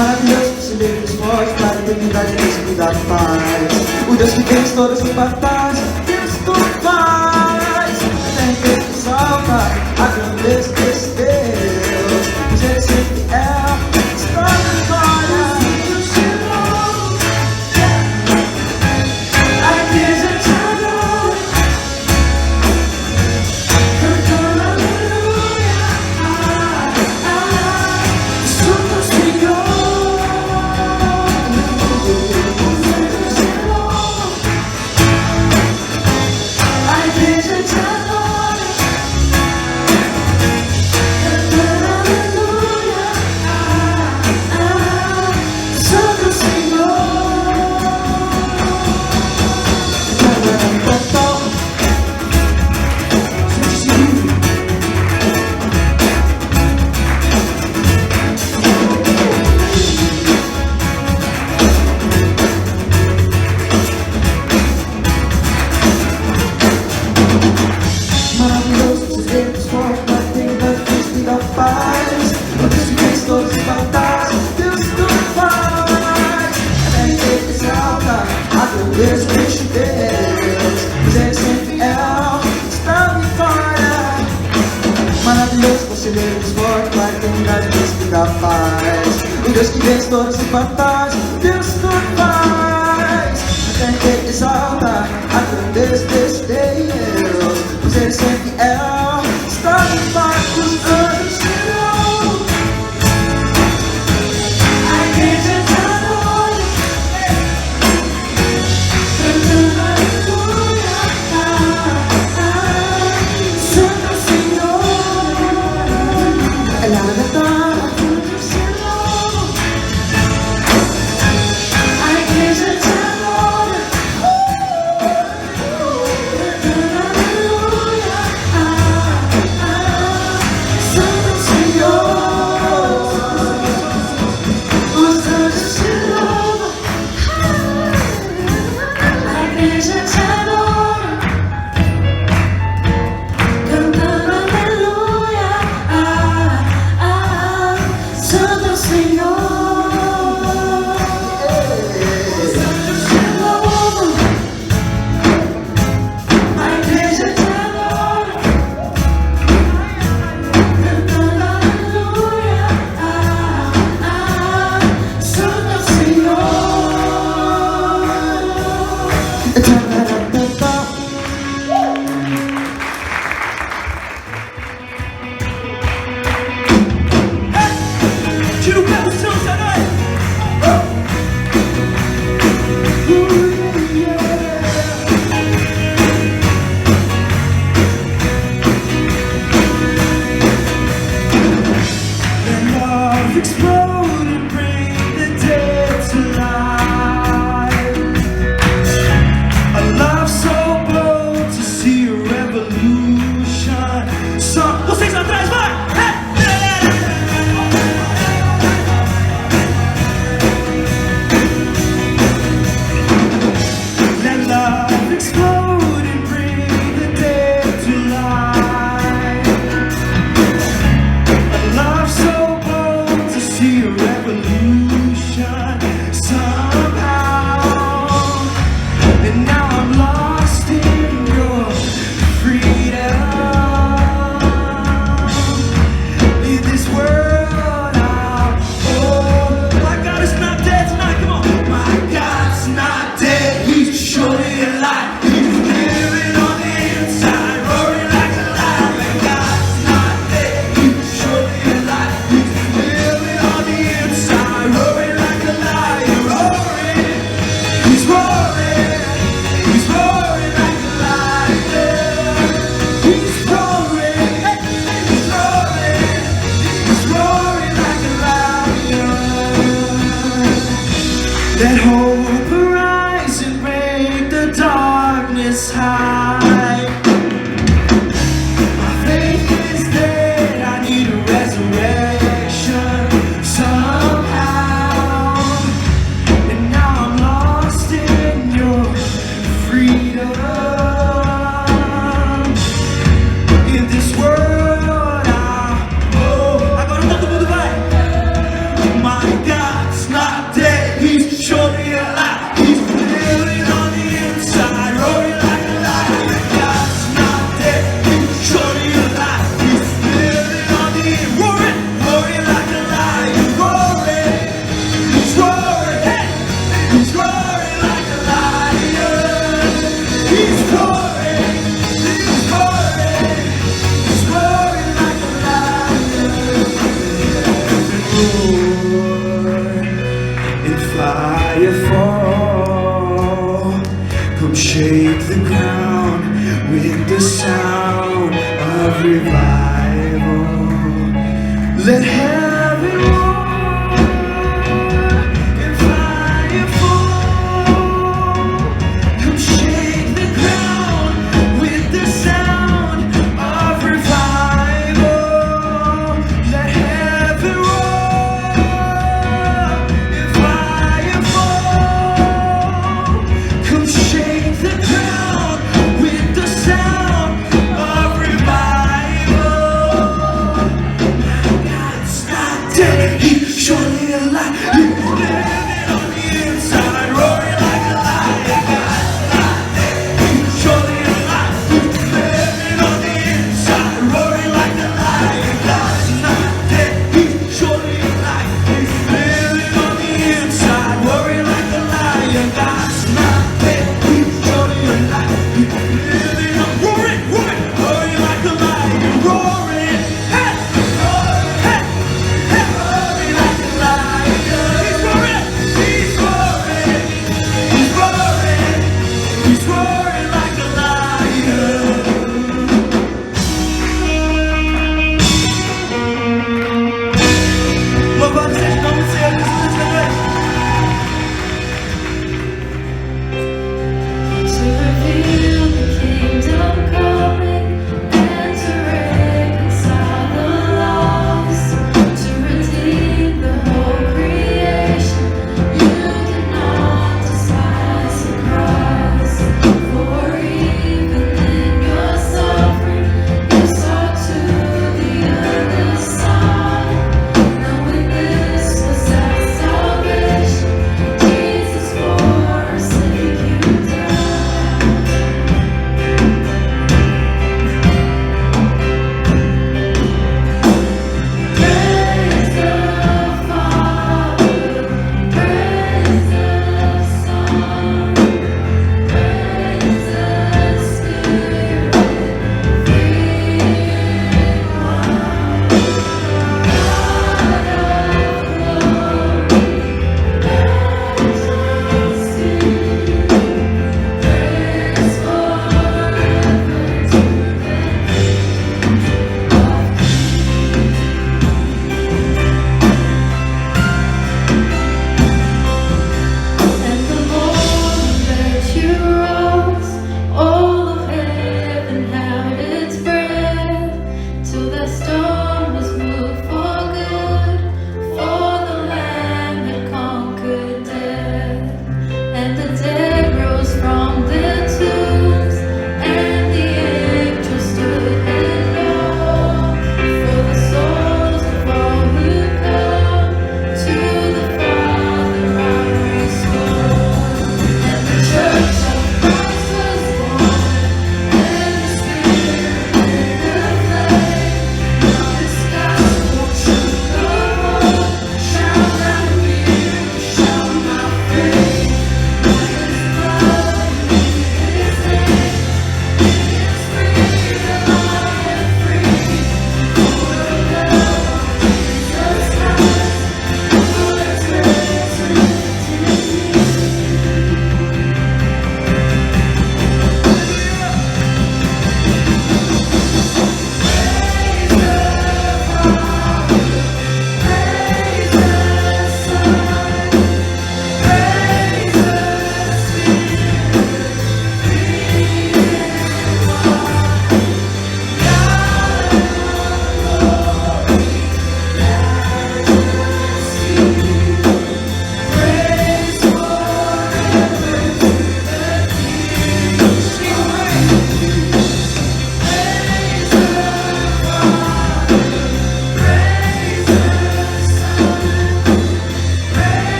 Maravilhoso, conselheiro dos fortes, para a eternidade, Deus que dá paz. O Deus que vence todas as batalhas, Deus tudo faz. Tem que exalta a grandeza desse Deus, pois Ele sempre é a vitória. A igreja te adora, cantando aleluia. Santo Senhor, a igreja te adora, cantando aleluia. Santo Senhor. Maravilhoso, conselheiro dos fortes, para a eternidade, Deus que dá paz. O Deus que fez todas as batalhas, Deus tudo faz. Até que exalta a grandeza deste Deus, pois Ele sempre é a vitória. Maravilhoso, conselheiro dos fortes, para a eternidade, Deus que dá paz. O Deus que vence todas as batalhas, Deus tudo faz. Até que exalta a grandeza deste Deus, pois Ele sempre é a vitória dos anjos. A igreja te adora, cantando aleluia. Santo Senhor, ela é Santo Senhor. A igreja te adora, cantando aleluia. Santo Senhor, os anjos te louvam. A igreja te adora, cantando aleluia. Santo Senhor, os anjos te louvam. A igreja te adora, cantando aleluia. Santo Senhor. Tira o pé do chão, Sarai. Let love explode and bring the dead to life. A love so bold to see a revolution. Só vocês atrás, vai! Let love explode and bring the dead to life. A love so bold to see a revolution somehow. And now I'm lost in your freedom. In this world I'm my God is not dead tonight, come on. My God's not dead, He's surely alive. He's living on the inside, roaring like a lion. My God's not dead, He's surely alive. He's living on the inside, roaring like a lion. Roaring, He's roaring. He's roaring like a lion. He's roaring. He's roaring. He's roaring like a lion. Let hope arise and break the darkness high. My faith is dead, I need a resurrection somehow. And now I'm lost in your freedom. In this world, agora todo mundo vai. My God. fire fall. Come shake the ground with the sound of revival. Let heaven roar and fire fall. Come shake the ground with the sound of revival. Let heaven roar and fire fall. Come shake the ground with the sound of revival. My God's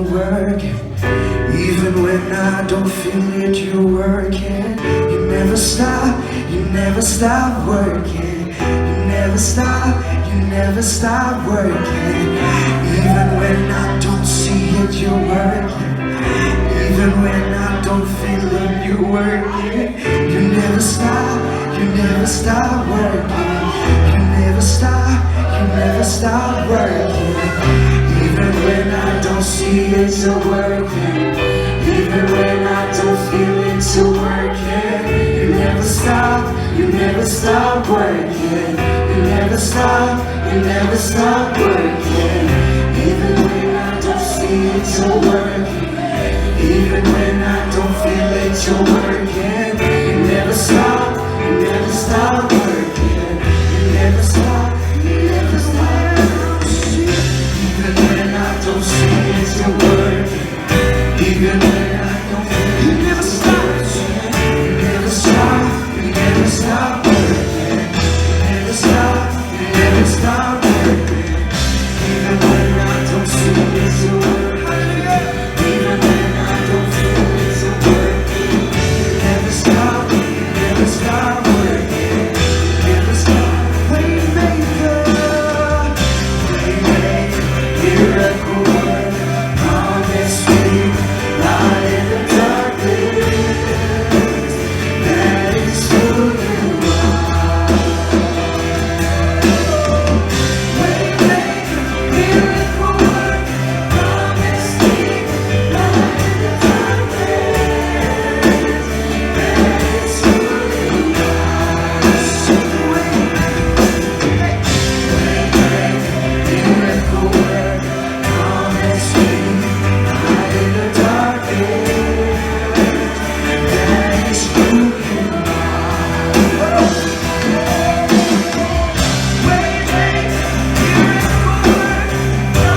you're working. Even when I don't feel it, you're working. You never stop working. You never stop working. Even when I don't see it, you're working. Even when I don't feel it, you're working. You never stop working. You never stop working. Even when I don't see it, you're working. Even when I don't feel it, you're working. You never stop working. You never stop working. Even when I don't see it, you're working. Even when I don't feel it, you're working. You never stop working. You never stop. Even when I don't see it, you're working. Even when I don't feel it, you never stop. You never stop working. You never stop working. Even when I don't see it, you're working. Even when I don't feel it, you're working. You never stop working. You never stop. Waymaker, miracle worker, promise me, light in the darkness. That is who you are. Waymaker, miracle worker, promise me, light in the darkness. That is who you are. Miracle worker, promise me, light in the darkness.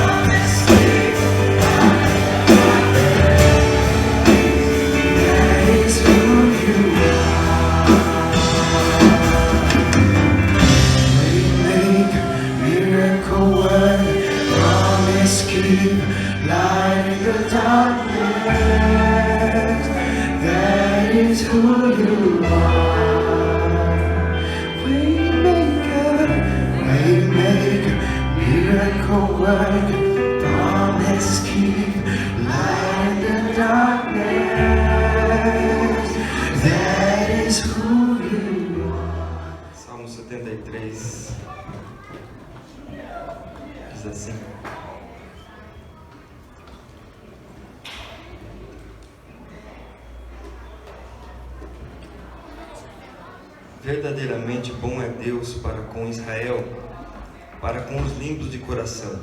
That is who you are. Waymaker, miracle worker, promise me, that is who you are. Waymaker, miracle worker, promise keep, light in the darkness. That is who you are. Waymaker, miracle worker, promise keep, light in the darkness. That is who you are. Salmo 73 diz assim: verdadeiramente bom é Deus para com Israel, para com os limpos de coração.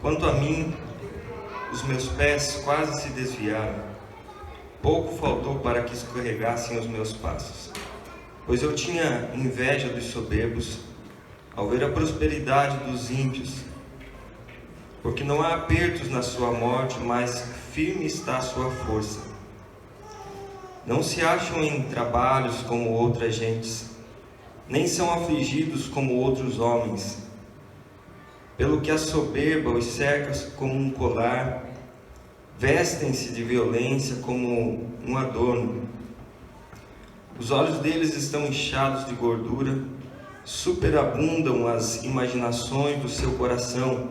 Quanto a mim, os meus pés quase se desviaram, pouco faltou para que escorregassem os meus passos. Pois eu tinha inveja dos soberbos, ao ver a prosperidade dos ímpios, porque não há apertos na sua morte, mas firme está a sua força. Não se acham em trabalhos como outras gentes, nem são afligidos como outros homens. Pelo que a soberba os cerca como um colar, vestem-se de violência como um adorno. Os olhos deles estão inchados de gordura, superabundam as imaginações do seu coração.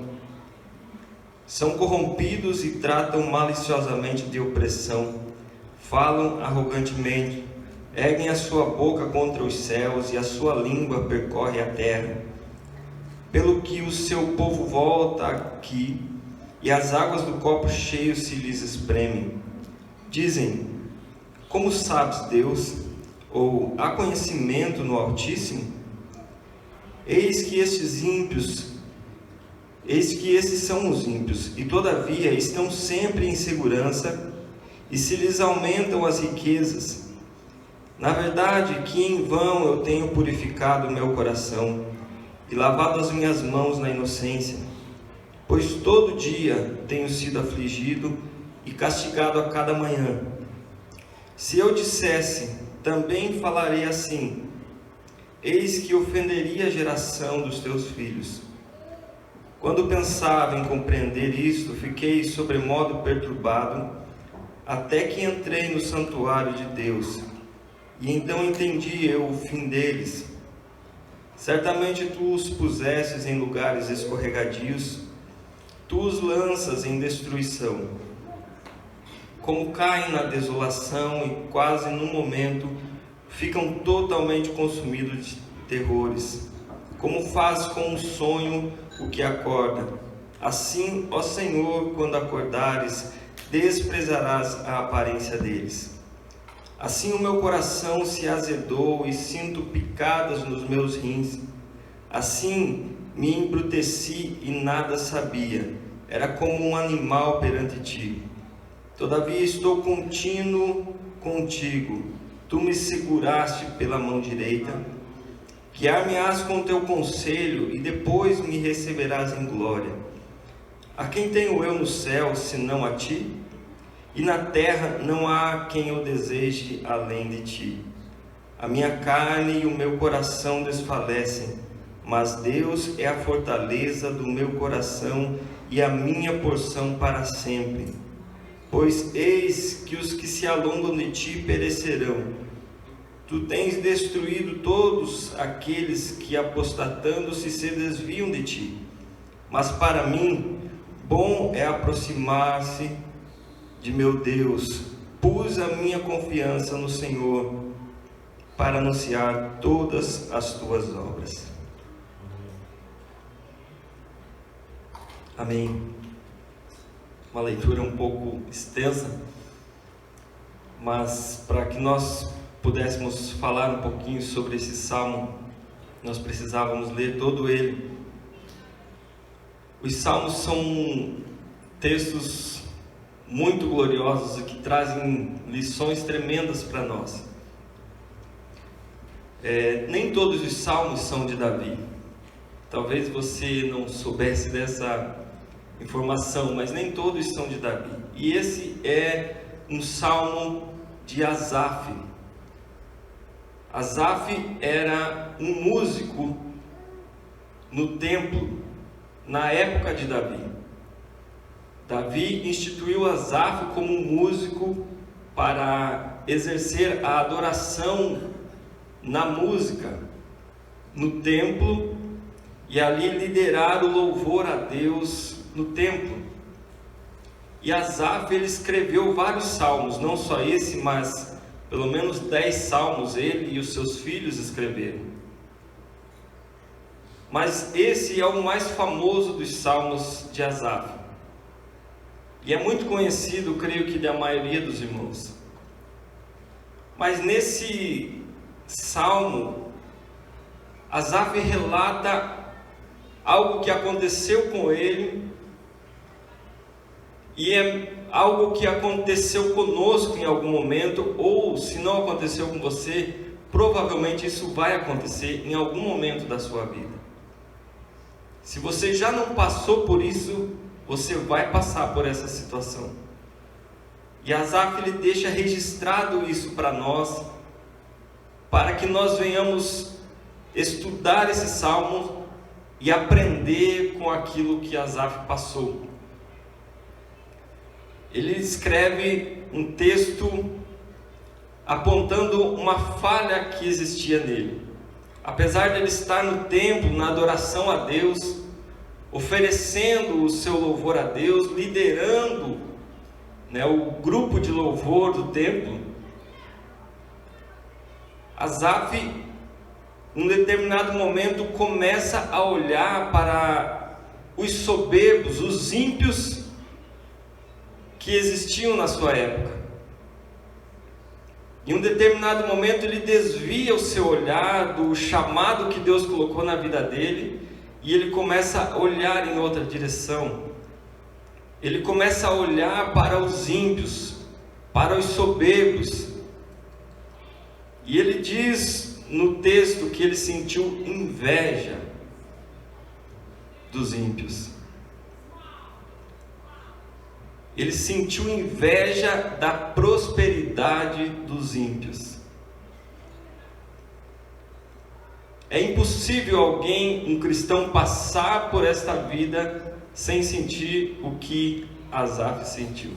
São corrompidos e tratam maliciosamente de opressão. Falam arrogantemente, erguem a sua boca contra os céus e a sua língua percorre a terra. Pelo que o seu povo volta aqui e as águas do copo cheio se lhes espremem. Dizem: como sabes, Deus? Ou há conhecimento no Altíssimo? Eis que esses são os ímpios, e todavia estão sempre em segurança, e se lhes aumentam as riquezas. Na verdade, que em vão eu tenho purificado o meu coração, e lavado as minhas mãos na inocência, pois todo dia tenho sido afligido e castigado a cada manhã. Se eu dissesse, também falarei assim: eis que ofenderia a geração dos teus filhos. Quando pensava em compreender isto, fiquei sobremodo perturbado, até que entrei no santuário de Deus, e então entendi eu o fim deles. Certamente tu os pusestes em lugares escorregadios, tu os lanças em destruição. Como caem na desolação e quase no momento ficam totalmente consumidos de terrores. Como faz com um sonho o que acorda. Assim, ó Senhor, quando acordares, desprezarás a aparência deles. Assim o meu coração se azedou e sinto picadas nos meus rins. Assim me embruteci e nada sabia. Era como um animal perante ti. Todavia estou contínuo contigo. Tu me seguraste pela mão direita. Guiar-me-ás com teu conselho e depois me receberás em glória. A quem tenho eu no céu, senão a ti? E na terra não há quem eu deseje além de ti. A minha carne e o meu coração desfalecem, mas Deus é a fortaleza do meu coração e a minha porção para sempre. Pois eis que os que se alongam de ti perecerão. Tu tens destruído todos aqueles que, apostatando-se, se desviam de ti. Mas para mim, bom é aproximar-se de meu Deus. Pus a minha confiança no Senhor para anunciar todas as tuas obras. Amém. Uma leitura um pouco extensa, mas para que nós pudéssemos falar um pouquinho sobre esse salmo, nós precisávamos ler todo ele. Os salmos são textos muito gloriosos e que trazem lições tremendas para nós. Nem todos os salmos são de Davi. Talvez você não soubesse dessa informação, mas nem todos são de Davi. E esse é um salmo de Asaf. Asaf era um músico no templo na época de Davi. Davi instituiu Asaf como um músico para exercer a adoração na música no templo e ali liderar o louvor a Deus no templo. E Asaf, ele escreveu vários salmos, não só esse, mas pelo menos 10 salmos ele e os seus filhos escreveram. Mas esse é o mais famoso dos salmos de Asaf. E é muito conhecido, creio que da maioria dos irmãos. Mas nesse salmo, Asaf relata algo que aconteceu com ele, e é algo que aconteceu conosco em algum momento, ou se não aconteceu com você, provavelmente isso vai acontecer em algum momento da sua vida. Se você já não passou por isso, você vai passar por essa situação. E Asaf, ele deixa registrado isso para nós, para que nós venhamos estudar esse salmo e aprender com aquilo que Asaf passou. Ele escreve um texto apontando uma falha que existia nele. Apesar de ele estar no templo, na adoração a Deus, oferecendo o seu louvor a Deus, liderando, o grupo de louvor do templo, Asaf, num determinado momento, começa a olhar para os soberbos, os ímpios que existiam na sua época. Em um determinado momento ele desvia o seu olhar do chamado que Deus colocou na vida dele, e ele começa a olhar em outra direção. Ele começa a olhar para os ímpios, para os soberbos. E ele diz no texto que ele sentiu inveja dos ímpios. Ele sentiu inveja da prosperidade dos ímpios. É impossível alguém, um cristão, passar por esta vida sem sentir o que Asaf sentiu.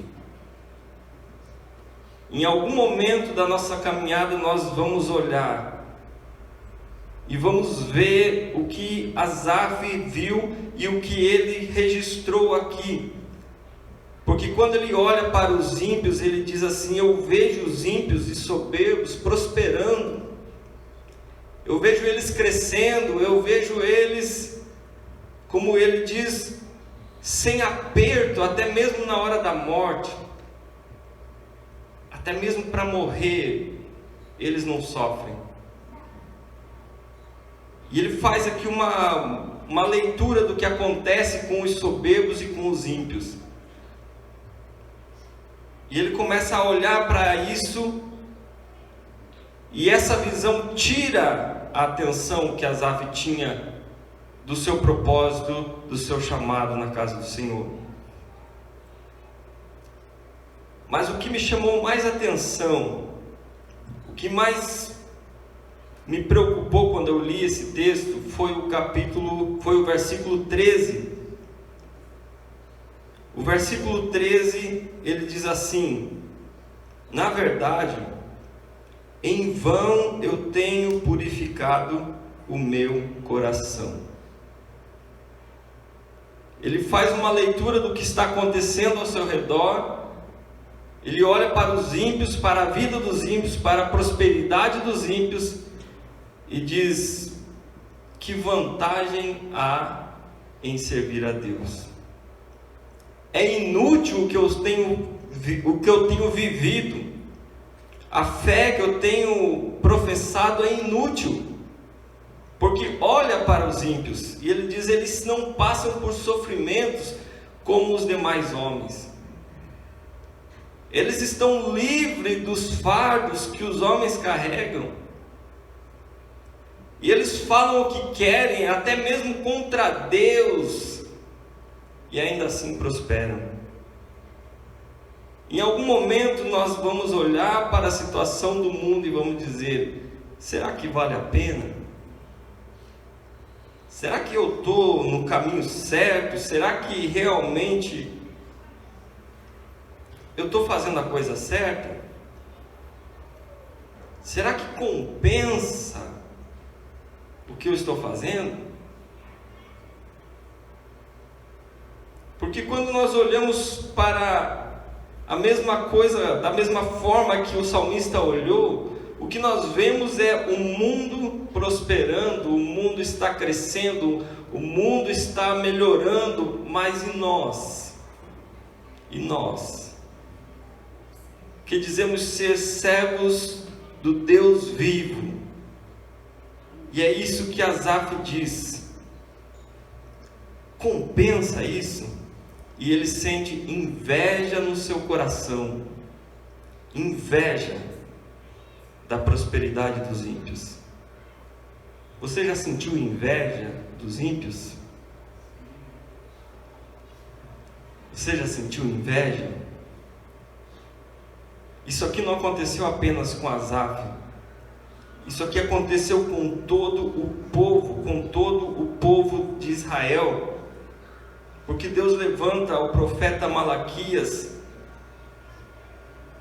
Em algum momento da nossa caminhada nós vamos olhar e vamos ver o que Asaf viu e o que ele registrou aqui. Porque quando ele olha para os ímpios, ele diz assim: eu vejo os ímpios e soberbos prosperando, eu vejo eles crescendo, eu vejo eles, como ele diz, sem aperto, até mesmo na hora da morte, até mesmo para morrer, eles não sofrem. E ele faz aqui uma leitura do que acontece com os soberbos e com os ímpios. E ele começa a olhar para isso, e essa visão tira a atenção que Asaf tinha do seu propósito, do seu chamado na casa do Senhor. Mas o que me chamou mais atenção, o que mais me preocupou quando eu li esse texto, foi o versículo 13. O versículo 13, ele diz assim: na verdade, em vão eu tenho purificado o meu coração. Ele faz uma leitura do que está acontecendo ao seu redor. Ele olha para os ímpios, para a vida dos ímpios, para a prosperidade dos ímpios, e diz: que vantagem há em servir a Deus? É inútil o que eu tenho vivido, a fé que eu tenho professado é inútil, porque olha para os ímpios, e ele diz: eles não passam por sofrimentos como os demais homens. Eles estão livres dos fardos que os homens carregam. E eles falam o que querem, até mesmo contra Deus, e ainda assim prosperam. Em algum momento nós vamos olhar para a situação do mundo e vamos dizer: será que vale a pena? Será que eu estou no caminho certo? Será que realmente eu estou fazendo a coisa certa? Será que compensa o que eu estou fazendo? Porque quando nós olhamos para a mesma coisa, da mesma forma que o salmista olhou, o que nós vemos é o mundo prosperando, o mundo está crescendo, o mundo está melhorando, mas e nós? E nós? Que dizemos ser servos do Deus vivo. E é isso que Asaf diz. Compensa isso? E ele sente inveja no seu coração, inveja da prosperidade dos ímpios. Você já sentiu inveja dos ímpios? Você já sentiu inveja? Isso aqui não aconteceu apenas com Asaf. Isso aqui aconteceu com todo o povo de Israel. Porque Deus levanta o profeta Malaquias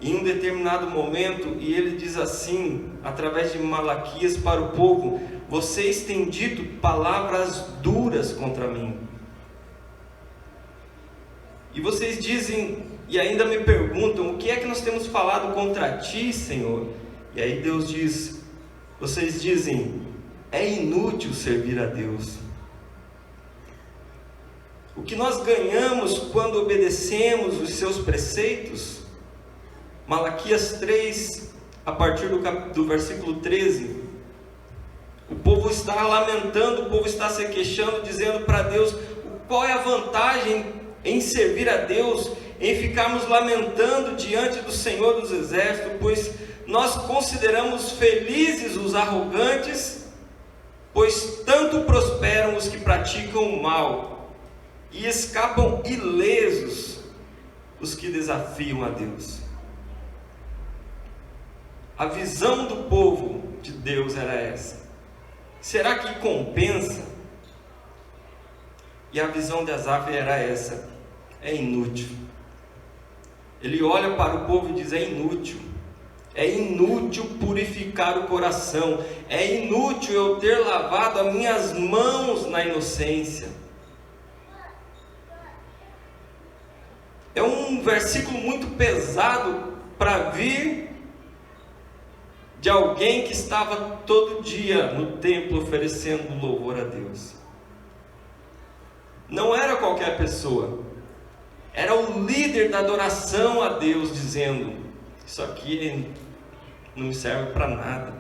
em um determinado momento, e ele diz assim, através de Malaquias para o povo: vocês têm dito palavras duras contra mim. E vocês dizem, e ainda me perguntam: o que é que nós temos falado contra ti, Senhor? E aí Deus diz: vocês dizem, é inútil servir a Deus. O que nós ganhamos quando obedecemos os seus preceitos? Malaquias 3, a partir do versículo 13. O povo está lamentando, o povo está se queixando, dizendo para Deus: qual é a vantagem em servir a Deus, em ficarmos lamentando diante do Senhor dos Exércitos, pois nós consideramos felizes os arrogantes, pois tanto prosperam os que praticam o mal, e escapam ilesos os que desafiam a Deus. A visão do povo de Deus era essa. Será que compensa? E a visão de Asaf era essa: é inútil. Ele olha para o povo e diz: é inútil. É inútil purificar o coração. É inútil eu ter lavado as minhas mãos na inocência. É um versículo muito pesado para vir de alguém que estava todo dia no templo oferecendo louvor a Deus. Não era qualquer pessoa. Era o líder da adoração a Deus dizendo: isso aqui não me serve para nada,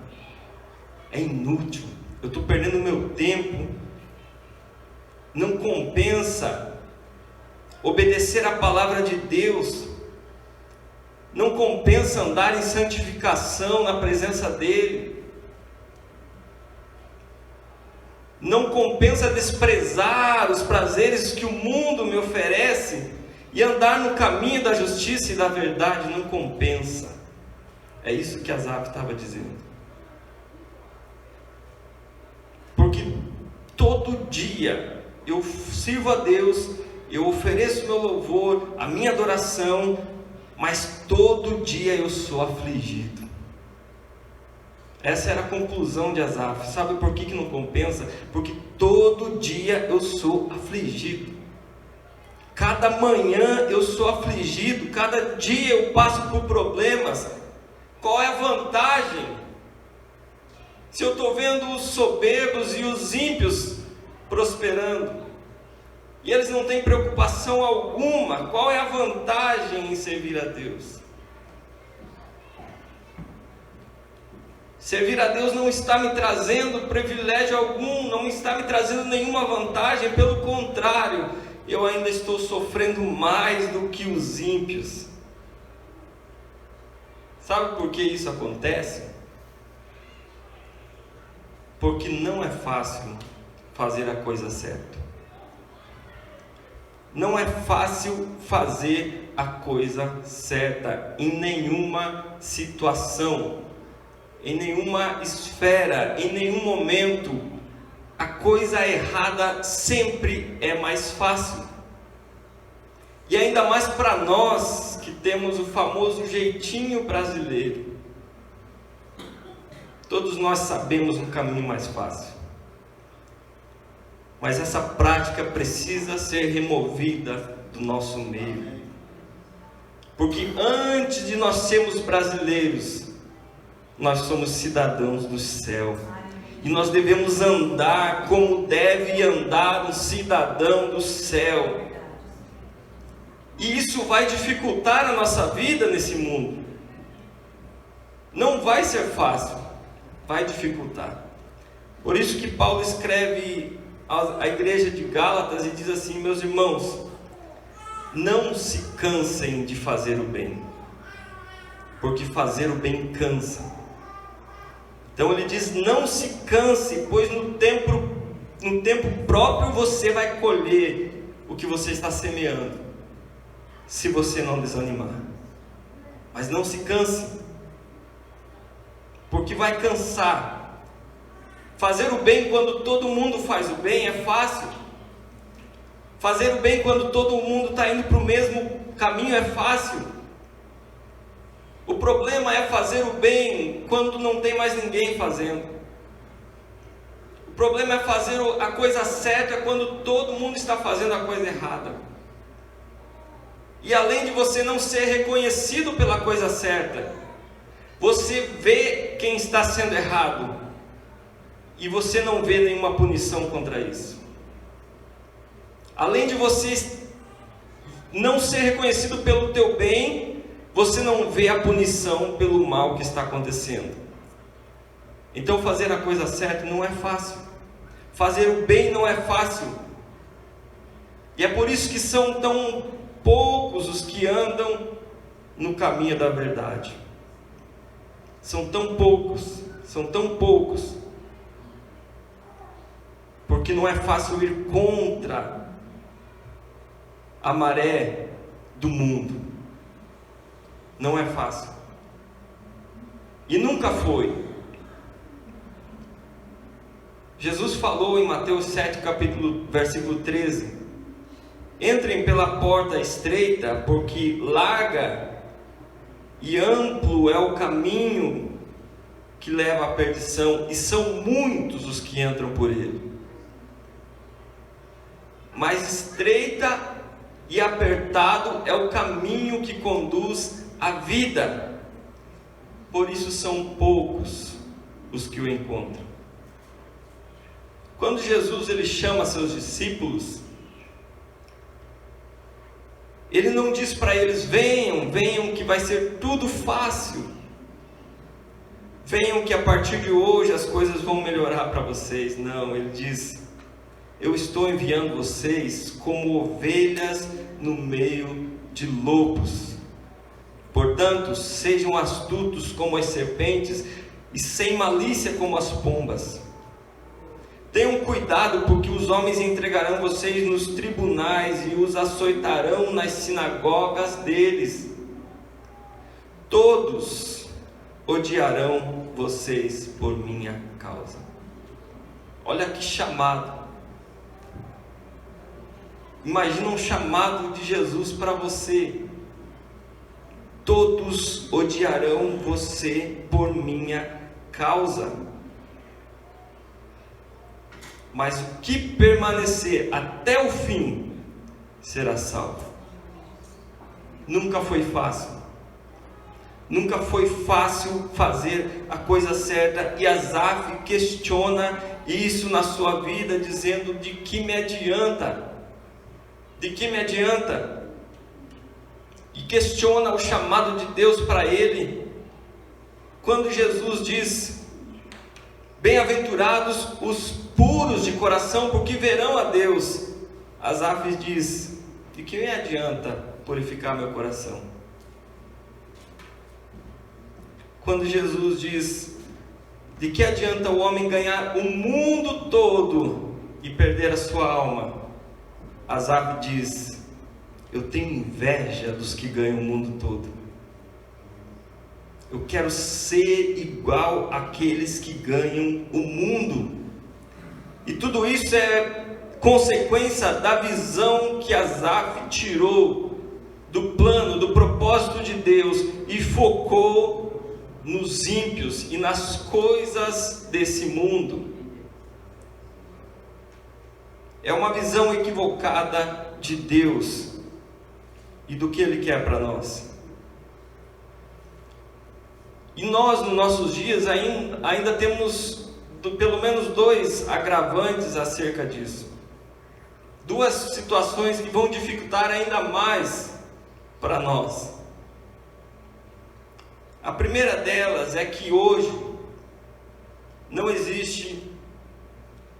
é inútil, eu estou perdendo meu tempo, não compensa obedecer a palavra de Deus, não compensa andar em santificação na presença dEle, não compensa desprezar os prazeres que o mundo me oferece e andar no caminho da justiça e da verdade, não compensa. É isso que Asaf estava dizendo. Porque todo dia eu sirvo a Deus, eu ofereço meu louvor, a minha adoração, mas todo dia eu sou afligido. Essa era a conclusão de Asaf. Sabe por que não compensa? Porque todo dia eu sou afligido. Cada manhã eu sou afligido, cada dia eu passo por problemas. Qual é a vantagem? Se eu estou vendo os soberbos e os ímpios prosperando, e eles não têm preocupação alguma, qual é a vantagem em servir a Deus? Servir a Deus não está me trazendo privilégio algum, não está me trazendo nenhuma vantagem, pelo contrário, eu ainda estou sofrendo mais do que os ímpios. Sabe por que isso acontece? Porque não é fácil fazer a coisa certa. Não é fácil fazer a coisa certa em nenhuma situação, em nenhuma esfera, em nenhum momento. A coisa errada sempre é mais fácil. E ainda mais para nós que temos o famoso jeitinho brasileiro. Todos nós sabemos um caminho mais fácil. Mas essa prática precisa ser removida do nosso meio. Porque antes de nós sermos brasileiros, nós somos cidadãos do céu. E nós devemos andar como deve andar um cidadão do céu. E isso vai dificultar a nossa vida nesse mundo. Não vai ser fácil, vai dificultar. Por isso que Paulo escreve à igreja de Gálatas e diz assim: meus irmãos, não se cansem de fazer o bem, porque fazer o bem cansa. Então ele diz: não se canse, pois no tempo próprio você vai colher o que você está semeando, se você não desanimar. Mas não se canse, porque vai cansar. Fazer o bem quando todo mundo faz o bem é fácil. Fazer o bem quando todo mundo está indo para o mesmo caminho é fácil. O problema é fazer o bem quando não tem mais ninguém fazendo. O problema é fazer a coisa certa quando todo mundo está fazendo a coisa errada. E além de você não ser reconhecido pela coisa certa, você vê quem está sendo errado e você não vê nenhuma punição contra isso. Além de você não ser reconhecido pelo teu bem, você não vê a punição pelo mal que está acontecendo. Então fazer a coisa certa não é fácil. Fazer o bem não é fácil. E é por isso que são tão poucos os que andam no caminho da verdade. São tão poucos, porque não é fácil ir contra a maré do mundo. Não é fácil. E nunca foi. Jesus falou em Mateus 7, versículo 13: entrem pela porta estreita, porque larga e amplo é o caminho que leva à perdição, e são muitos os que entram por ele. Mas estreita e apertado é o caminho que conduz à vida, por isso são poucos os que o encontram. Quando Jesus ele chama seus discípulos, ele não diz para eles: venham, venham que vai ser tudo fácil, venham que a partir de hoje as coisas vão melhorar para vocês. Não, ele diz: eu estou enviando vocês como ovelhas no meio de lobos. Portanto, sejam astutos como as serpentes e sem malícia como as pombas. Tenham cuidado, porque os homens entregarão vocês nos tribunais e os açoitarão nas sinagogas deles. Todos odiarão vocês por minha causa. Olha que chamado. Imagina um chamado de Jesus para você. Todos odiarão você por minha causa. Mas o que permanecer até o fim será salvo. Nunca foi fácil. Nunca foi fácil fazer a coisa certa. E Asaf questiona isso na sua vida, dizendo: de que me adianta? De que me adianta? E questiona o chamado de Deus para ele. Quando Jesus diz: bem-aventurados os puros de coração, porque verão a Deus, Asaf diz: de que me adianta purificar meu coração? Quando Jesus diz: de que adianta o homem ganhar o mundo todo e perder a sua alma? Asaf diz: eu tenho inveja dos que ganham o mundo todo. Eu quero ser igual àqueles que ganham o mundo. E tudo isso é consequência da visão que Asaf tirou do plano, do propósito de Deus, e focou nos ímpios e nas coisas desse mundo. É uma visão equivocada de Deus e do que Ele quer para nós. E nós, nos nossos dias, ainda temos pelo menos dois agravantes acerca disso. Duas situações que vão dificultar ainda mais para nós. A primeira delas é que hoje não existe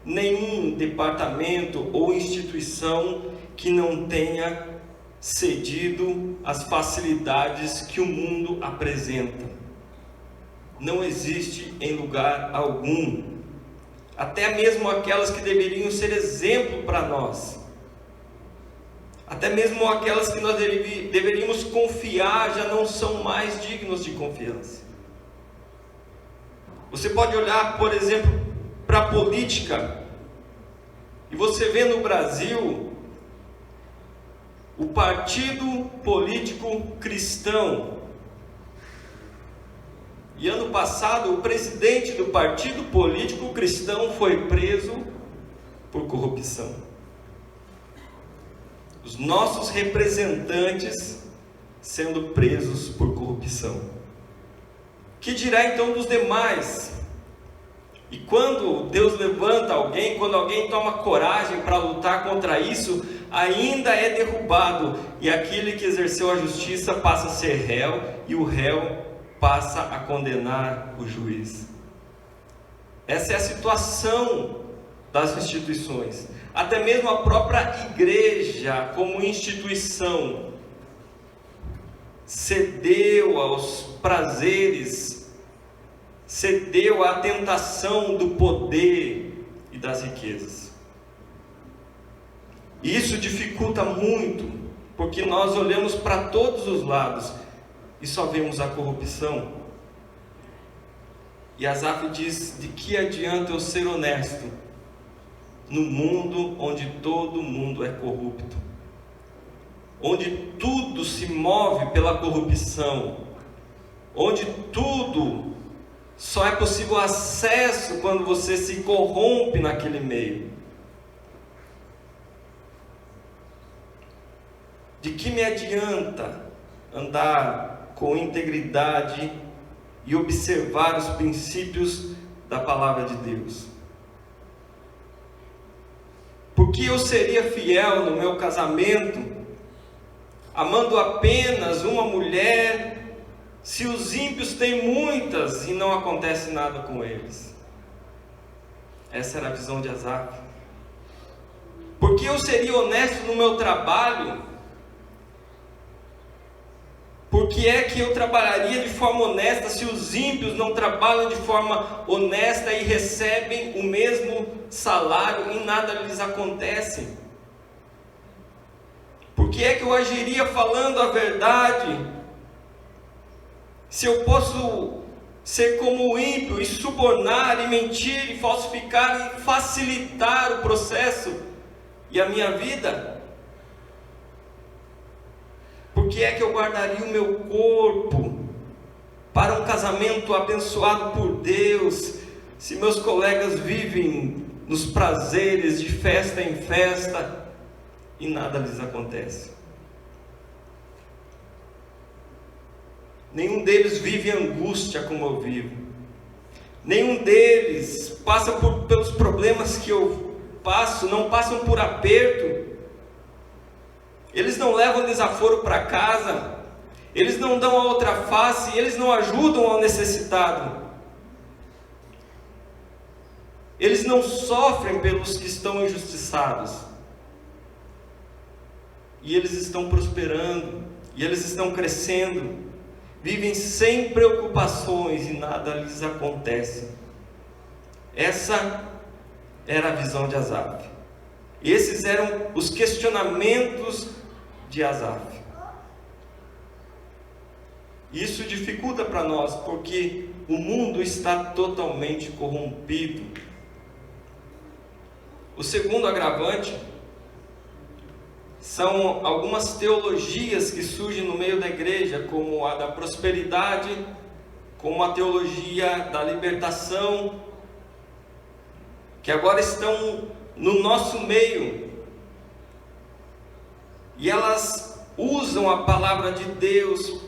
nenhum departamento ou instituição que não tenha cedido às facilidades que o mundo apresenta. Não existe em lugar algum, até mesmo aquelas que deveriam ser exemplo para nós, até mesmo aquelas que nós deveríamos confiar, já não são mais dignos de confiança. Você pode olhar, por exemplo, para a política, e você vê no Brasil o partido político cristão. E ano passado, o presidente do partido político cristão foi preso por corrupção. Os nossos representantes sendo presos por corrupção. Que dirá então dos demais? E quando Deus levanta alguém, quando alguém toma coragem para lutar contra isso, ainda é derrubado. E aquele que exerceu a justiça passa a ser réu, e o réu passa a condenar o juiz. Essa é a situação das instituições. Até mesmo a própria igreja, como instituição, cedeu aos prazeres, cedeu à tentação do poder e das riquezas. E isso dificulta muito, porque nós olhamos para todos os lados e só vemos a corrupção. E Asaf diz: de que adianta eu ser honesto no mundo onde todo mundo é corrupto, onde tudo se move pela corrupção, onde tudo só é possível acesso quando você se corrompe naquele meio. De que me adianta andar com integridade e observar os princípios da palavra de Deus? Porque eu seria fiel no meu casamento, amando apenas uma mulher, se os ímpios têm muitas e não acontece nada com eles? Essa era a visão de Asaf. Porque eu seria honesto no meu trabalho? Por que é que eu trabalharia de forma honesta se os ímpios não trabalham de forma honesta e recebem o mesmo salário e nada lhes acontece? Por que é que eu agiria falando a verdade, se eu posso ser como o ímpio e subornar e mentir e falsificar e facilitar o processo e a minha vida? Por que é que eu guardaria o meu corpo para um casamento abençoado por Deus, se meus colegas vivem nos prazeres de festa em festa e nada lhes acontece? Nenhum deles vive angústia como eu vivo. Nenhum deles passa pelos problemas que eu passo, não passam por aperto. Eles não levam desaforo para casa, eles não dão a outra face, eles não ajudam ao necessitado. Eles não sofrem pelos que estão injustiçados. E eles estão prosperando, e eles estão crescendo, vivem sem preocupações e nada lhes acontece. Essa era a visão de Asaf. Esses eram os questionamentos de Asaf. Isso dificulta para nós, porque o mundo está totalmente corrompido. O segundo agravante são algumas teologias que surgem no meio da igreja, como a da prosperidade, como a teologia da libertação, que agora estão no nosso meio, e elas usam a palavra de Deus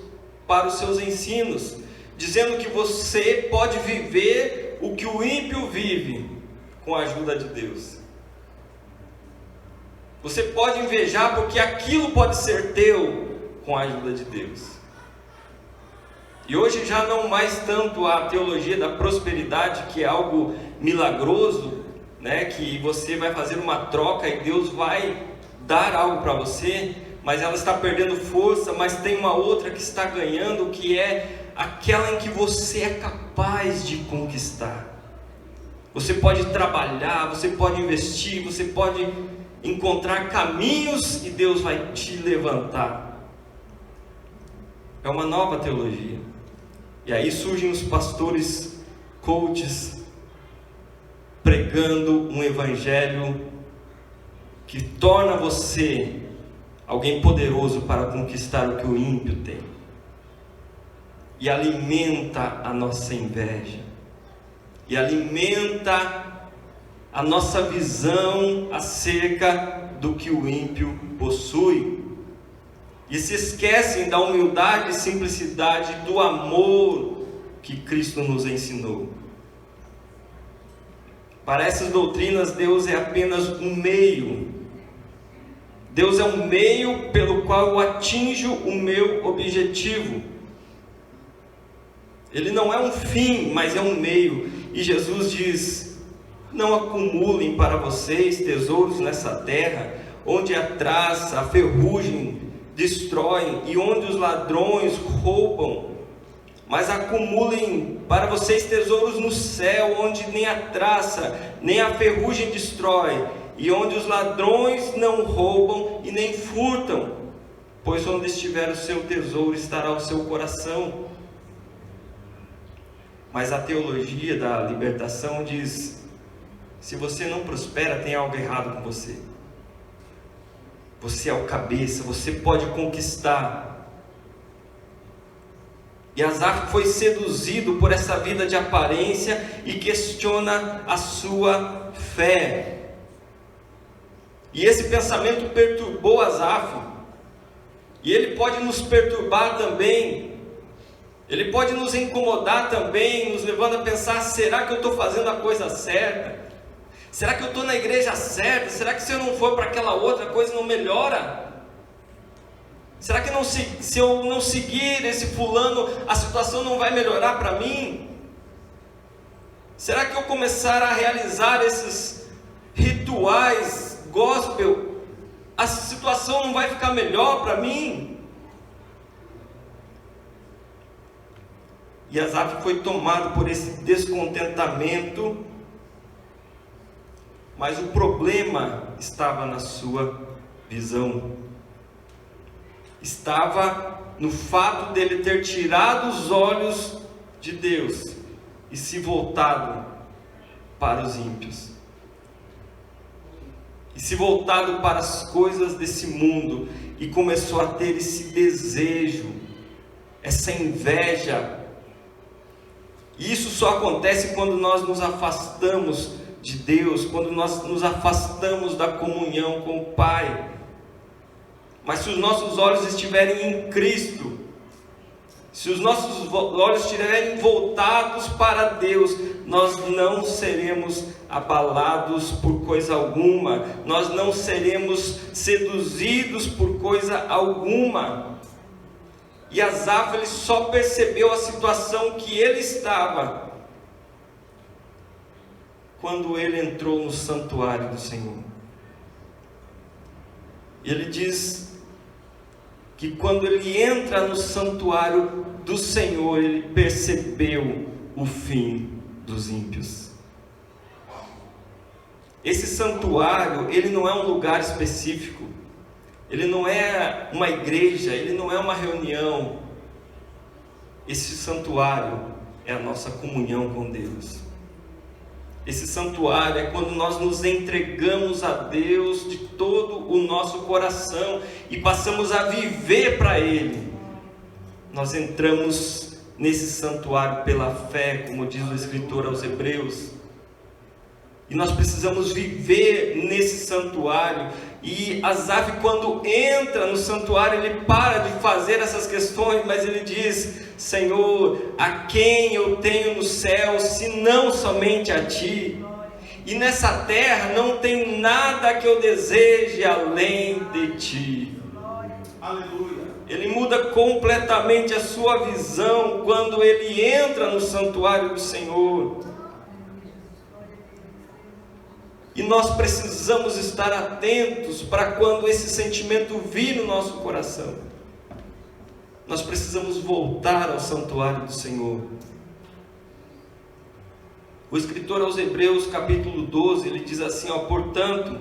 para os seus ensinos, dizendo que você pode viver o que o ímpio vive com a ajuda de Deus. Você pode invejar porque aquilo pode ser teu com a ajuda de Deus. E hoje já não mais tanto a teologia da prosperidade, que é algo milagroso, né, que você vai fazer uma troca e Deus vai dar algo para você, mas ela está perdendo força. Mas tem uma outra que está ganhando, que é aquela em que você é capaz de conquistar. Você pode trabalhar, você pode investir, você pode encontrar caminhos e Deus vai te levantar. É uma nova teologia. E aí surgem os pastores coaches pregando um evangelho que torna você alguém poderoso para conquistar o que o ímpio tem, e alimenta a nossa inveja, e alimenta a nossa visão acerca do que o ímpio possui, e se esquecem da humildade e simplicidade do amor que Cristo nos ensinou. Para essas doutrinas, Deus é apenas um meio. Deus é um meio pelo qual eu atinjo o meu objetivo. Ele não é um fim, mas é um meio. E Jesus diz: não acumulem para vocês tesouros nessa terra, onde a traça, a ferrugem destroem e onde os ladrões roubam, mas acumulem para vocês tesouros no céu, onde nem a traça, nem a ferrugem destrói, e onde os ladrões não roubam e nem furtam, pois onde estiver o seu tesouro estará o seu coração. Mas a teologia da libertação diz Se você não prospera, tem algo errado com você. Você é o cabeça, você pode conquistar. E Asaf foi seduzido por essa vida de aparência e questiona a sua fé. E esse pensamento perturbou Asaf. E ele pode nos perturbar também. Ele pode nos incomodar também, nos levando a pensar: será que eu estou fazendo a coisa certa? Será que eu estou na igreja certa? Será que se eu não for para aquela outra coisa não melhora? Será que se eu não seguir esse fulano, a situação não vai melhorar para mim? Será que eu começar a realizar esses rituais gospel, a situação não vai ficar melhor para mim? E Asaf foi tomado por esse descontentamento, mas o problema estava na sua visão. Estava no fato dele ter tirado os olhos de Deus e se voltado para os ímpios. E se voltado para as coisas desse mundo, e começou a ter esse desejo, essa inveja. E isso só acontece quando nós nos afastamos de Deus, quando nós nos afastamos da comunhão com o Pai. Mas se os nossos olhos estiverem em Cristo, se os nossos olhos estiverem voltados para Deus, nós não seremos abalados por coisa alguma, nós não seremos seduzidos por coisa alguma. E Asaf, ele só percebeu a situação que ele estava quando ele entrou no santuário do Senhor. Ele diz que quando ele entra no santuário do Senhor, ele percebeu o fim dos ímpios. Esse santuário, ele não é um lugar específico, ele não é uma igreja, ele não é uma reunião. Esse santuário é a nossa comunhão com Deus. Esse santuário é quando nós nos entregamos a Deus de todo o nosso coração e passamos a viver para Ele. Nós entramos nesse santuário pela fé, como diz o escritor aos Hebreus. E nós precisamos viver nesse santuário. E Asaf, quando entra no santuário, ele para de fazer essas questões, mas ele diz: Senhor, a quem eu tenho no céu, senão somente a Ti? E nessa terra não tem nada que eu deseje além de Ti. Aleluia. Ele muda completamente a sua visão quando ele entra no santuário do Senhor. E nós precisamos estar atentos para quando esse sentimento vir no nosso coração. Nós precisamos voltar ao santuário do Senhor. O escritor aos Hebreus, capítulo 12, ele diz assim: portanto,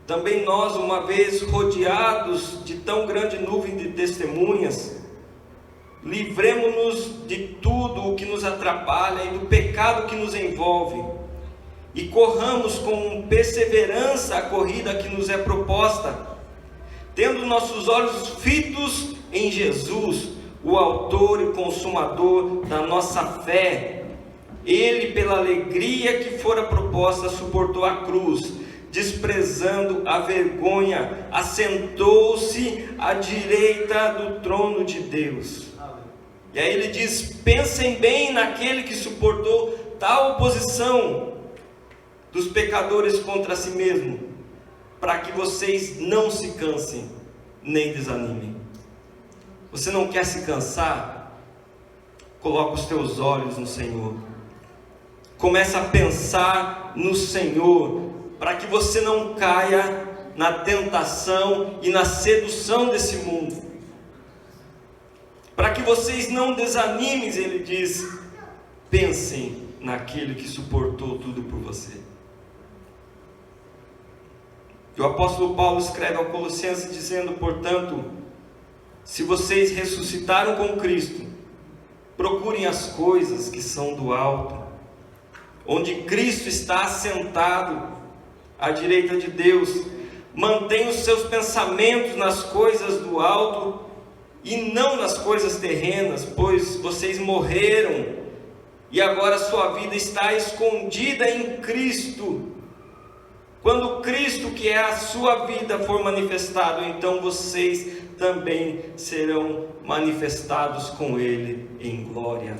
também nós, uma vez rodeados de tão grande nuvem de testemunhas, livremo-nos de tudo o que nos atrapalha e do pecado que nos envolve, e corramos com perseverança a corrida que nos é proposta, tendo nossos olhos fitos em Jesus, o autor e consumador da nossa fé. Ele, pela alegria que fora proposta, suportou a cruz, desprezando a vergonha, assentou-se à direita do trono de Deus. E aí ele diz: pensem bem naquele que suportou tal oposição dos pecadores contra si mesmo, para que vocês não se cansem nem desanimem. Você não quer se cansar? Coloca os teus olhos no Senhor. Começa a pensar no Senhor, para que você não caia na tentação e na sedução desse mundo. Para que vocês não desanimem, ele diz: pensem naquele que suportou tudo por você. E o apóstolo Paulo escreve ao Colossenses dizendo: portanto, se vocês ressuscitaram com Cristo, procurem as coisas que são do alto, onde Cristo está assentado à direita de Deus. Mantenha os seus pensamentos nas coisas do alto e não nas coisas terrenas, pois vocês morreram e agora sua vida está escondida em Cristo. Quando Cristo, que é a sua vida, for manifestado, então vocês também serão manifestados com Ele em glória.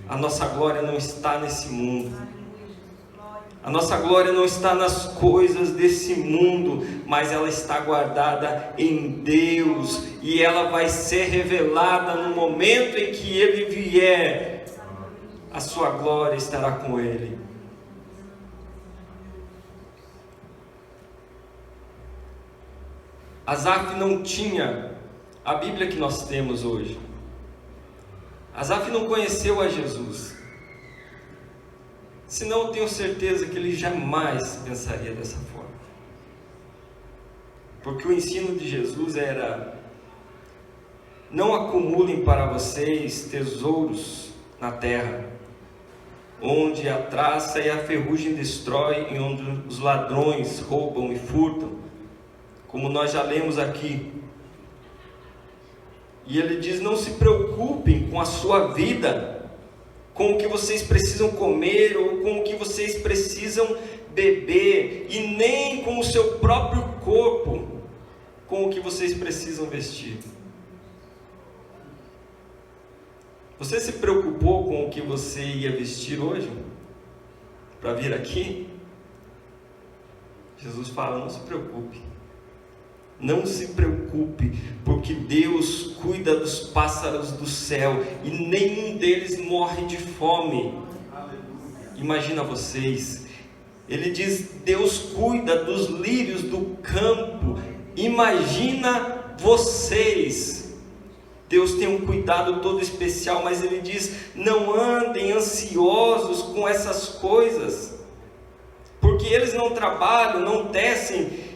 A nossa glória não está nesse mundo. A nossa glória não está nas coisas desse mundo, mas ela está guardada em Deus, e ela vai ser revelada no momento em que Ele vier. A sua glória estará com Ele. Asaf não tinha a Bíblia que nós temos hoje. Asaf não conheceu a Jesus. Senão eu tenho certeza que ele jamais pensaria dessa forma. Porque o ensino de Jesus era: não acumulem para vocês tesouros na terra, onde a traça e a ferrugem destrói, e onde os ladrões roubam e furtam, como nós já lemos aqui. E ele diz: não se preocupem com a sua vida, com o que vocês precisam comer ou com o que vocês precisam beber, e nem com o seu próprio corpo, com o que vocês precisam vestir. Você se preocupou com o que você ia vestir hoje para vir aqui? Jesus fala: não se preocupe. Não se preocupe, porque Deus cuida dos pássaros do céu e nenhum deles morre de fome. Imagina vocês. Ele diz: Deus cuida dos lírios do campo. Imagina vocês. Deus tem um cuidado todo especial, mas Ele diz: não andem ansiosos com essas coisas, porque eles não trabalham, não tecem.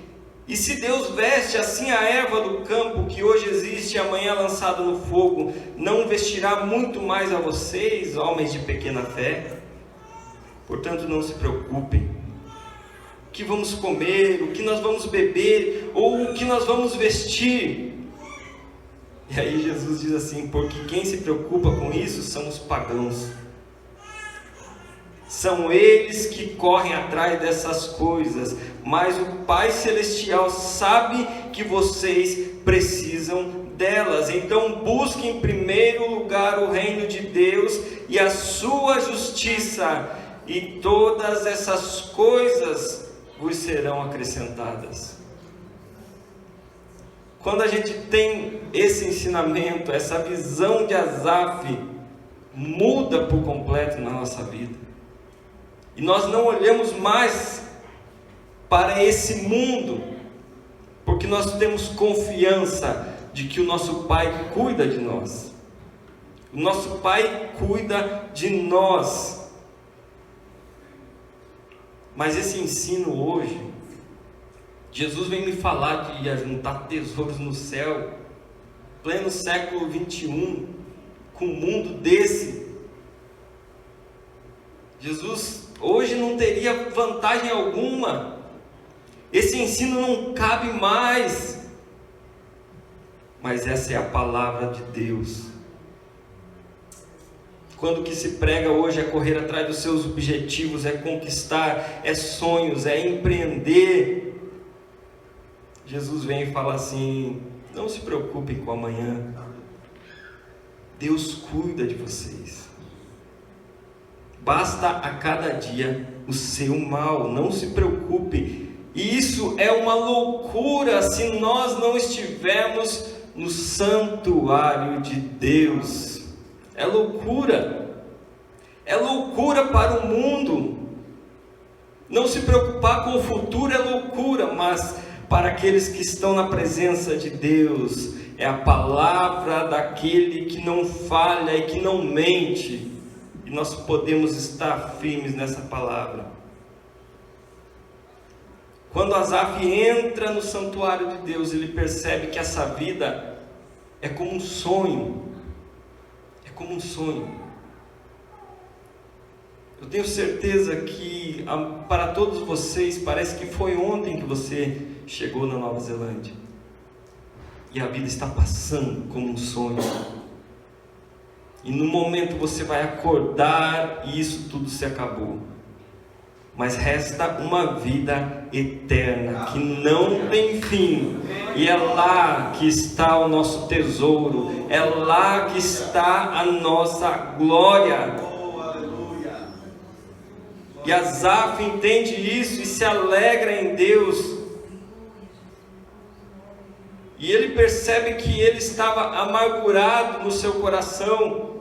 E se Deus veste assim a erva do campo, que hoje existe e amanhã é lançada no fogo, não vestirá muito mais a vocês, homens de pequena fé? Portanto, não se preocupem. O que vamos comer, o que nós vamos beber, ou o que nós vamos vestir? E aí Jesus diz assim: porque quem se preocupa com isso são os pagãos. São eles que correm atrás dessas coisas, mas o Pai Celestial sabe que vocês precisam delas. Então busque em primeiro lugar o reino de Deus e a sua justiça, e todas essas coisas vos serão acrescentadas. Quando a gente tem esse ensinamento, essa visão de Asaf, muda por completo na nossa vida. E nós não olhamos mais para esse mundo, porque nós temos confiança de que o nosso Pai cuida de nós. O nosso Pai cuida de nós. Mas esse ensino hoje, Jesus vem me falar de ajuntar tesouros no céu, pleno século 21, com um mundo desse. Jesus hoje não teria vantagem alguma. Esse ensino não cabe mais. Mas essa é a palavra de Deus. Quando o que se prega hoje é correr atrás dos seus objetivos, é conquistar, é sonhos, é empreender, Jesus vem e fala assim: não se preocupem com amanhã. Deus cuida de vocês. Basta a cada dia o seu mal, não se preocupe. E isso é uma loucura se nós não estivermos no santuário de Deus. É loucura. É loucura para o mundo. Não se preocupar com o futuro é loucura, mas para aqueles que estão na presença de Deus, é a palavra daquele que não falha e que não mente. E nós podemos estar firmes nessa palavra. Quando Asaf entra no santuário de Deus, ele percebe que essa vida é como um sonho. É como um sonho. Eu tenho certeza que para todos vocês parece que foi ontem que você chegou na Nova Zelândia. E a vida está passando como um sonho. E no momento você vai acordar e isso tudo se acabou. Mas resta uma vida eterna que não tem fim. E é lá que está o nosso tesouro. É lá que está a nossa glória. E Asaf entende isso e se alegra em Deus. E ele percebe que ele estava amargurado no seu coração.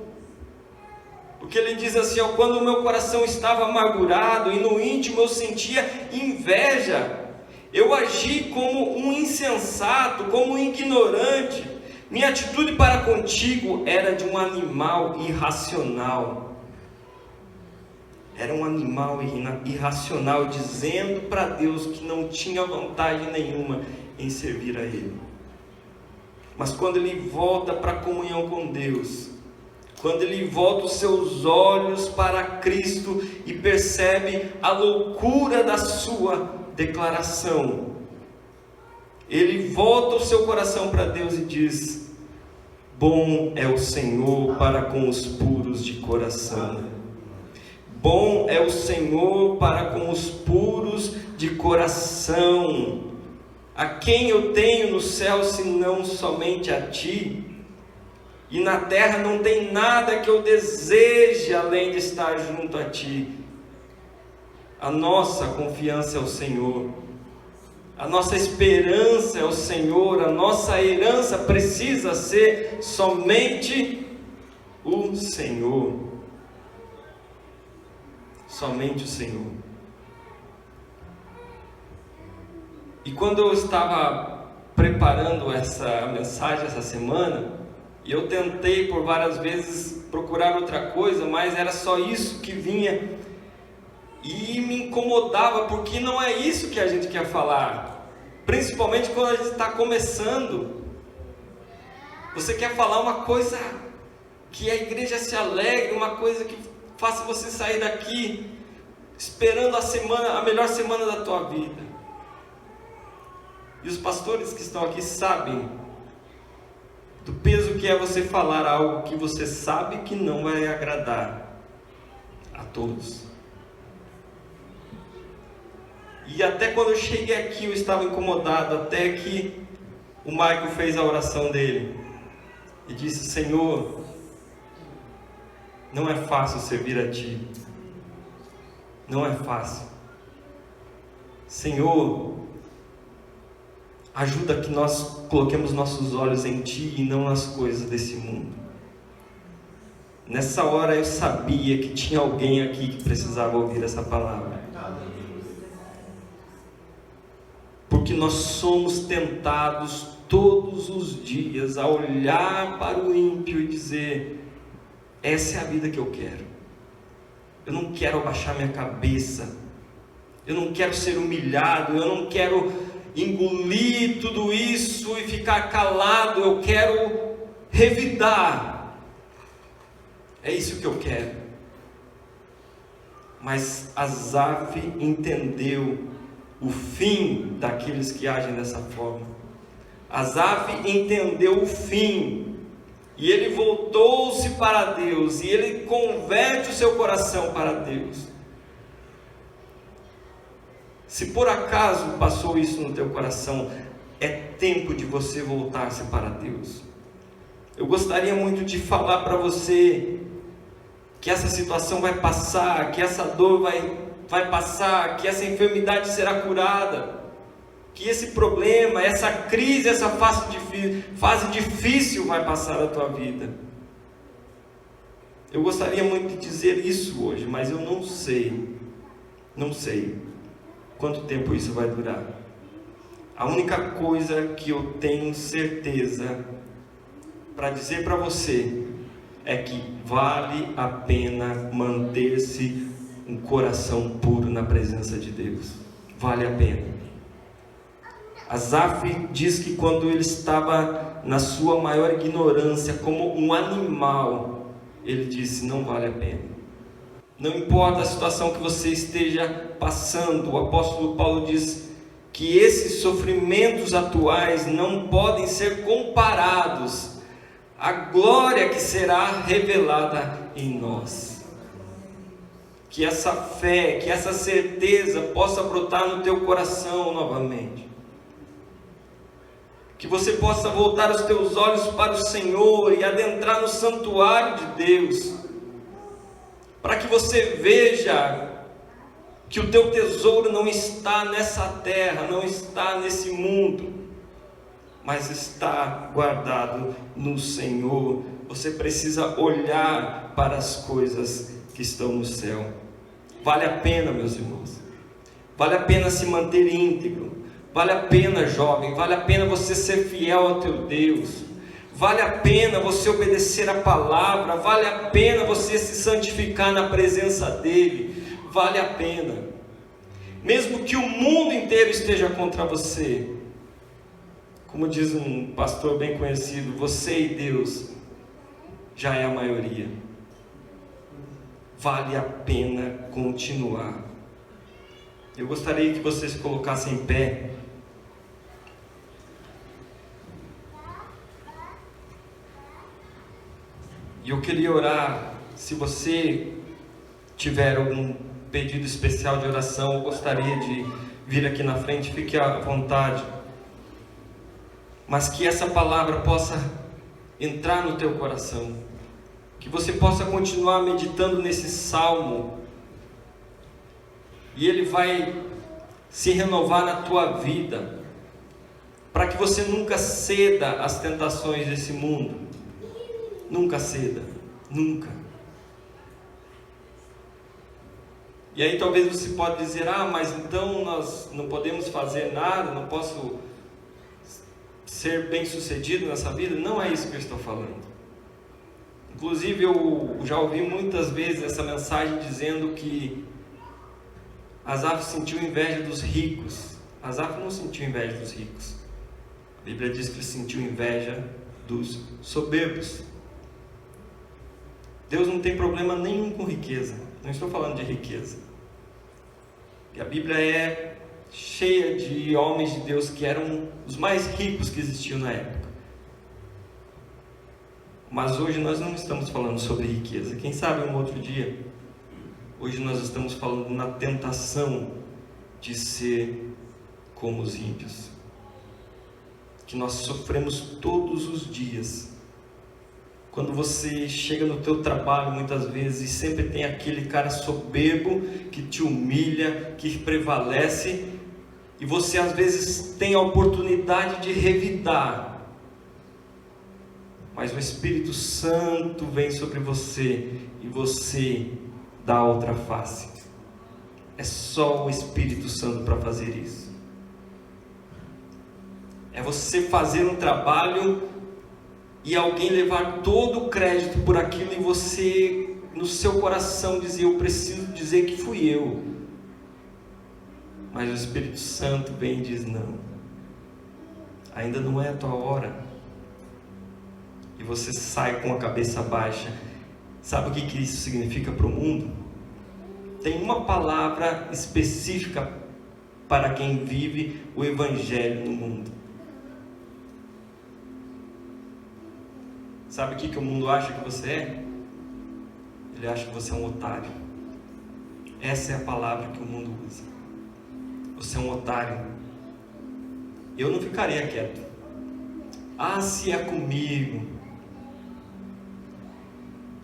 Porque ele diz assim, ó, quando o meu coração estava amargurado e no íntimo eu sentia inveja, eu agi como um insensato, como um ignorante. Minha atitude para contigo era de um animal irracional. Era um animal irracional, dizendo para Deus que não tinha vantagem nenhuma em servir a Ele. Mas quando ele volta para a comunhão com Deus, quando ele volta os seus olhos para Cristo e percebe a loucura da sua declaração, ele volta o seu coração para Deus e diz: bom é o Senhor para com os puros de coração. Bom é o Senhor para com os puros de coração. A quem eu tenho no céu senão somente a ti? E na terra não tem nada que eu deseje além de estar junto a ti. A nossa confiança é o Senhor. A nossa esperança é o Senhor. A nossa herança precisa ser somente o Senhor. Somente o Senhor. E quando eu estava preparando essa mensagem essa semana, eu tentei por várias vezes procurar outra coisa, mas era só isso que vinha. E me incomodava, porque não é isso que a gente quer falar. Principalmente quando a gente está começando. Você quer falar uma coisa que a igreja se alegre, uma coisa que faça você sair daqui esperando a melhor semana da tua vida. E os pastores que estão aqui sabem do peso que é você falar algo que você sabe que não vai agradar a todos. E até quando eu cheguei aqui eu estava incomodado, até que o Michael fez a oração dele e disse: Senhor, não é fácil servir a Ti. Não é fácil. Senhor, ajuda que nós coloquemos nossos olhos em Ti e não nas coisas desse mundo. Nessa hora eu sabia que tinha alguém aqui que precisava ouvir essa palavra. Porque nós somos tentados todos os dias a olhar para o ímpio e dizer: essa é a vida que eu quero. Eu não quero abaixar minha cabeça. Eu não quero ser humilhado. Eu não quero engolir tudo isso e ficar calado. Eu quero revidar. É isso que eu quero. Mas Asaf entendeu o fim daqueles que agem dessa forma. Asaf entendeu o fim. E ele voltou-se para Deus. E ele converte o seu coração para Deus. Se por acaso passou isso no teu coração, é tempo de você voltar-se para Deus. Eu gostaria muito de falar para você que essa situação vai passar, que essa dor vai passar, que essa enfermidade será curada, que esse problema, essa crise, essa fase difícil vai passar da tua vida. Eu gostaria muito de dizer isso hoje, mas eu não sei quanto tempo isso vai durar. A única coisa que eu tenho certeza para dizer para você é que vale a pena manter-se um coração puro na presença de Deus. Vale a pena. Asaf diz que quando ele estava na sua maior ignorância, como um animal, ele disse: não vale a pena. Não importa a situação que você esteja passando, o apóstolo Paulo diz que esses sofrimentos atuais não podem ser comparados à glória que será revelada em nós. Que essa fé, que essa certeza possa brotar no teu coração novamente. Que você possa voltar os teus olhos para o Senhor e adentrar no santuário de Deus, para que você veja que o teu tesouro não está nessa terra, não está nesse mundo, mas está guardado no Senhor. Você precisa olhar para as coisas que estão no céu. Vale a pena, meus irmãos, vale a pena se manter íntegro, vale a pena, jovem, vale a pena você ser fiel ao teu Deus, vale a pena você obedecer a palavra, vale a pena você se santificar na presença dEle, vale a pena, mesmo que o mundo inteiro esteja contra você. Como diz um pastor bem conhecido, você e Deus já é a maioria. Vale a pena continuar. Eu gostaria que vocês se colocassem em pé. E eu queria orar. Se você tiver algum pedido especial de oração, eu gostaria de vir aqui na frente, fique à vontade. Mas que essa palavra possa entrar no teu coração, que você possa continuar meditando nesse salmo, e ele vai se renovar na tua vida, para que você nunca ceda às tentações desse mundo. Nunca ceda, nunca. E aí talvez você pode dizer, mas então nós não podemos fazer nada, não posso ser bem sucedido nessa vida. Não é isso que eu estou falando. Inclusive eu já ouvi muitas vezes essa mensagem dizendo que Asaf sentiu inveja dos ricos. Asaf não sentiu inveja dos ricos. A Bíblia diz que ele sentiu inveja dos soberbos. Deus não tem problema nenhum com riqueza. Não estou falando de riqueza. E a Bíblia é cheia de homens de Deus que eram os mais ricos que existiam na época. Mas hoje nós não estamos falando sobre riqueza. Quem sabe um outro dia. Hoje nós estamos falando na tentação de ser como os ímpios, que nós sofremos todos os dias. Quando você chega no teu trabalho muitas vezes e sempre tem aquele cara soberbo que te humilha, que prevalece, e você às vezes tem a oportunidade de revidar, mas o Espírito Santo vem sobre você e você dá outra face. É só o Espírito Santo para fazer isso. É você fazer um trabalho e alguém levar todo o crédito por aquilo e você, no seu coração, dizer, eu preciso dizer que fui eu. Mas o Espírito Santo vem e diz, não, ainda não é a tua hora. E você sai com a cabeça baixa. Sabe o que isso significa para o mundo? Tem uma palavra específica para quem vive o Evangelho no mundo. Sabe o que o mundo acha que você é? Ele acha que você é um otário. Essa é a palavra que o mundo usa. Você é um otário. Eu não ficaria quieto. Se é comigo.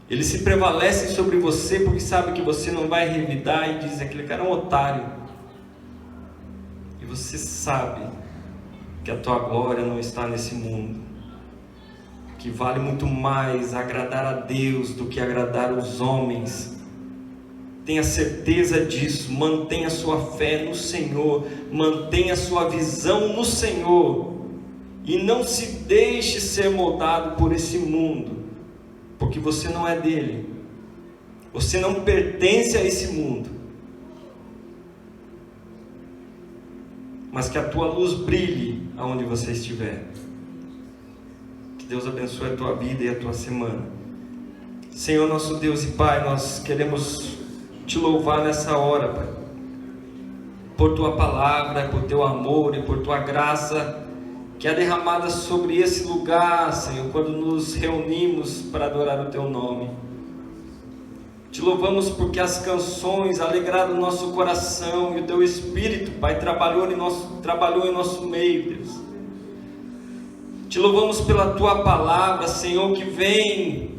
Eles se prevalecem sobre você porque sabe que você não vai revidar e diz, aquele cara é um otário. E você sabe que a tua glória não está nesse mundo, que vale muito mais agradar a Deus do que agradar os homens. Tenha certeza disso. Mantenha sua fé no Senhor, mantenha sua visão no Senhor, e não se deixe ser moldado por esse mundo, porque você não é dele, você não pertence a esse mundo. Mas que a tua luz brilhe aonde você estiver. Que Deus abençoe a tua vida e a tua semana. Senhor nosso Deus e Pai, nós queremos te louvar nessa hora, Pai, por tua palavra, por teu amor e por tua graça que é derramada sobre esse lugar, Senhor, quando nos reunimos para adorar o teu nome. Te louvamos porque as canções alegraram o nosso coração e o teu Espírito, Pai, trabalhou em nosso meio, Deus. Te louvamos pela tua palavra, Senhor, que vem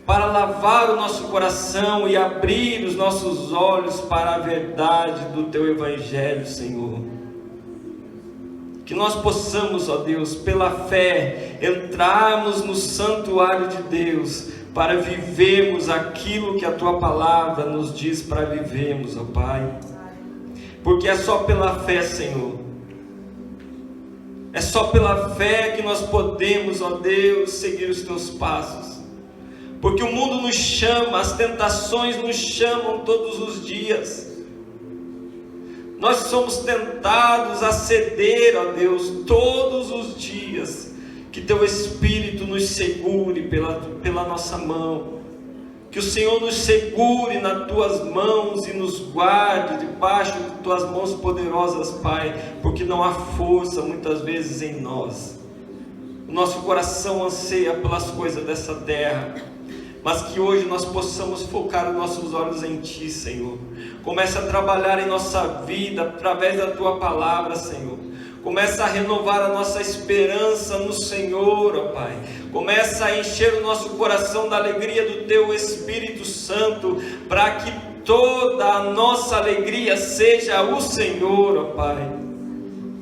para lavar o nosso coração e abrir os nossos olhos para a verdade do teu Evangelho, Senhor. Que nós possamos, ó Deus, pela fé, entrarmos no santuário de Deus, para vivermos aquilo que a tua palavra nos diz para vivermos, ó Pai. Porque é só pela fé, Senhor. É só pela fé que nós podemos, ó Deus, seguir os teus passos. Porque o mundo nos chama, as tentações nos chamam todos os dias. Nós somos tentados a ceder, ó Deus, todos os dias. Que teu Espírito nos segure pela nossa mão. Que o Senhor nos segure nas tuas mãos e nos guarde debaixo de tuas mãos poderosas, Pai. Porque não há força muitas vezes em nós. O nosso coração anseia pelas coisas dessa terra. Mas que hoje nós possamos focar os nossos olhos em Ti, Senhor. Comece a trabalhar em nossa vida através da Tua palavra, Senhor. Comece a renovar a nossa esperança no Senhor, ó Pai. Comece a encher o nosso coração da alegria do Teu Espírito Santo, para que toda a nossa alegria seja o Senhor, ó Pai.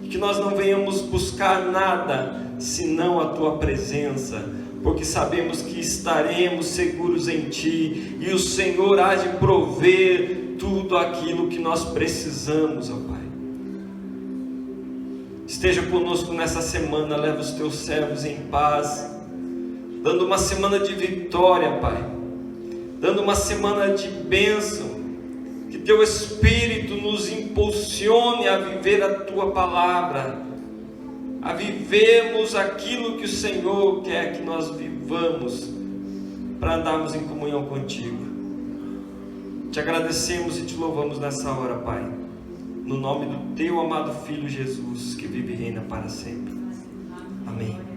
E que nós não venhamos buscar nada, senão a Tua presença, porque sabemos que estaremos seguros em Ti, e o Senhor há de prover tudo aquilo que nós precisamos, ó Pai. Esteja conosco nessa semana, leva os Teus servos em paz, dando uma semana de vitória, Pai, dando uma semana de bênção, que Teu Espírito nos impulsione a viver a Tua palavra, a vivermos aquilo que o Senhor quer que nós vivamos, para andarmos em comunhão contigo. Te agradecemos e te louvamos nessa hora, Pai, no nome do teu amado Filho Jesus, que vive e reina para sempre. Amém.